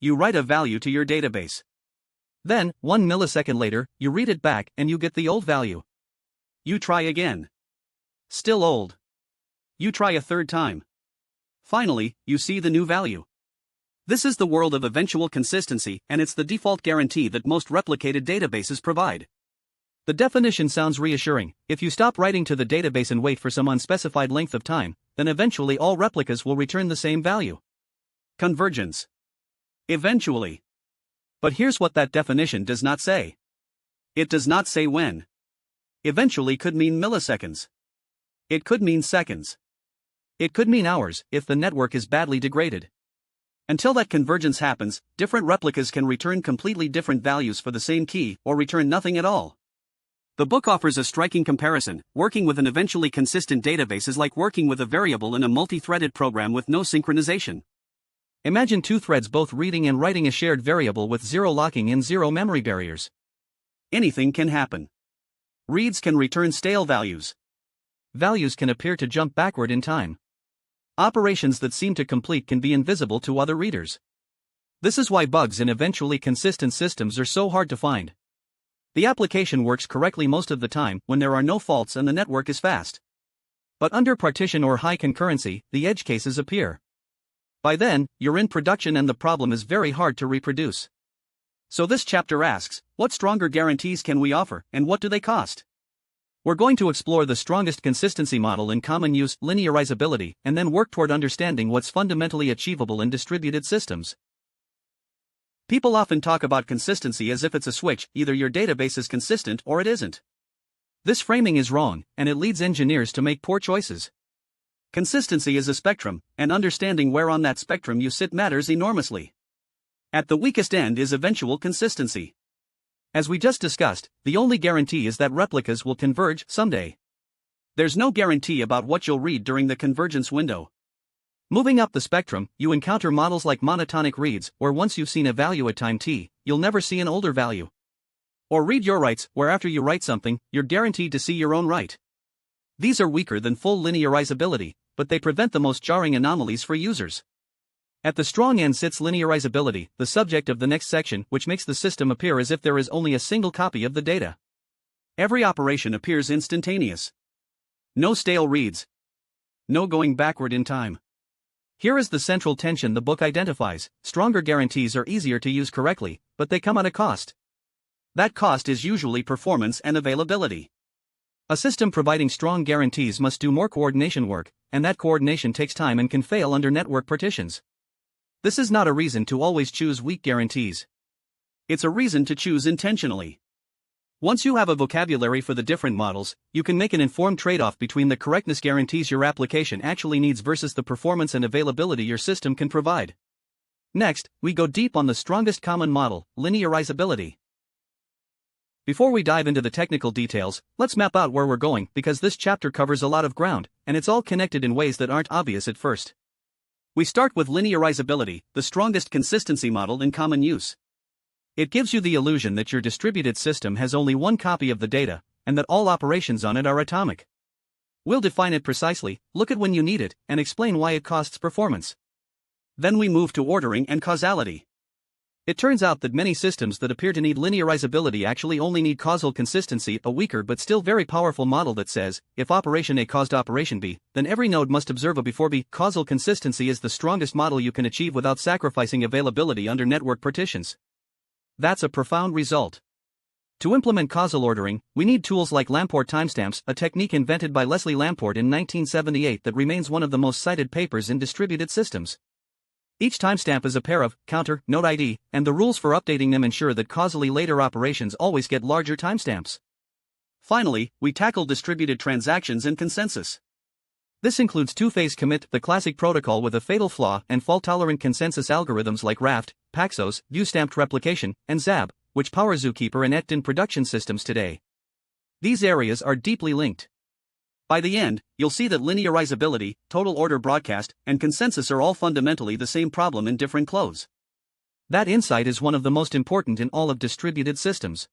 you write a value to your database. Then, 1 millisecond later, you read it back and you get the old value. You try again. Still old. You try a third time. Finally, you see the new value. This is the world of eventual consistency, and it's the default guarantee that most replicated databases provide. The definition sounds reassuring. If you stop writing to the database and wait for some unspecified length of time, then eventually all replicas will return the same value. Convergence. Eventually. But here's what that definition does not say. It does not say when. Eventually could mean milliseconds. It could mean seconds. It could mean hours if the network is badly degraded. Until that convergence happens, different replicas can return completely different values for the same key or return nothing at all. The book offers a striking comparison. Working with an eventually consistent database is like working with a variable in a multi-threaded program with no synchronization. Imagine two threads both reading and writing a shared variable with zero locking and zero memory barriers. Anything can happen. Reads can return stale values. Values can appear to jump backward in time. Operations that seem to complete can be invisible to other readers. This is why bugs in eventually consistent systems are so hard to find. The application works correctly most of the time when there are no faults and the network is fast. But under partition or high concurrency, the edge cases appear. By then, you're in production and the problem is very hard to reproduce. So this chapter asks, what stronger guarantees can we offer, and what do they cost? We're going to explore the strongest consistency model in common use, linearizability, and then work toward understanding what's fundamentally achievable in distributed systems. People often talk about consistency as if it's a switch, either your database is consistent or it isn't. This framing is wrong, and it leads engineers to make poor choices. Consistency is a spectrum, and understanding where on that spectrum you sit matters enormously. At the weakest end is eventual consistency. As we just discussed, the only guarantee is that replicas will converge someday. There's no guarantee about what you'll read during the convergence window. Moving up the spectrum, you encounter models like monotonic reads, where once you've seen a value at time t, you'll never see an older value. Or read your writes, where after you write something, you're guaranteed to see your own write. These are weaker than full linearizability, but they prevent the most jarring anomalies for users. At the strong end sits linearizability, the subject of the next section, which makes the system appear as if there is only a single copy of the data. Every operation appears instantaneous. No stale reads. No going backward in time. Here is the central tension the book identifies. Stronger guarantees are easier to use correctly, but they come at a cost. That cost is usually performance and availability. A system providing strong guarantees must do more coordination work, and that coordination takes time and can fail under network partitions. This is not a reason to always choose weak guarantees. It's a reason to choose intentionally. Once you have a vocabulary for the different models, you can make an informed trade-off between the correctness guarantees your application actually needs versus the performance and availability your system can provide. Next, we go deep on the strongest common model, linearizability. Before we dive into the technical details, let's map out where we're going, because this chapter covers a lot of ground, and it's all connected in ways that aren't obvious at first. We start with linearizability, the strongest consistency model in common use. It gives you the illusion that your distributed system has only one copy of the data, and that all operations on it are atomic. We'll define it precisely, look at when you need it, and explain why it costs performance. Then we move to ordering and causality. It turns out that many systems that appear to need linearizability actually only need causal consistency, a weaker but still very powerful model that says, if operation A caused operation B, then every node must observe a before B. Causal consistency is the strongest model you can achieve without sacrificing availability under network partitions. That's a profound result. To implement causal ordering, we need tools like Lamport timestamps, a technique invented by Leslie Lamport in 1978 that remains one of the most cited papers in distributed systems. Each timestamp is a pair of counter, node ID, and the rules for updating them ensure that causally later operations always get larger timestamps. Finally, we tackle distributed transactions and consensus. This includes two-phase commit, the classic protocol with a fatal flaw, and fault-tolerant consensus algorithms like Raft, Paxos, view-stamped replication, and ZAB, which power Zookeeper and ECT in production systems today. These areas are deeply linked. By the end, you'll see that linearizability, total order broadcast, and consensus are all fundamentally the same problem in different clothes. That insight is one of the most important in all of distributed systems.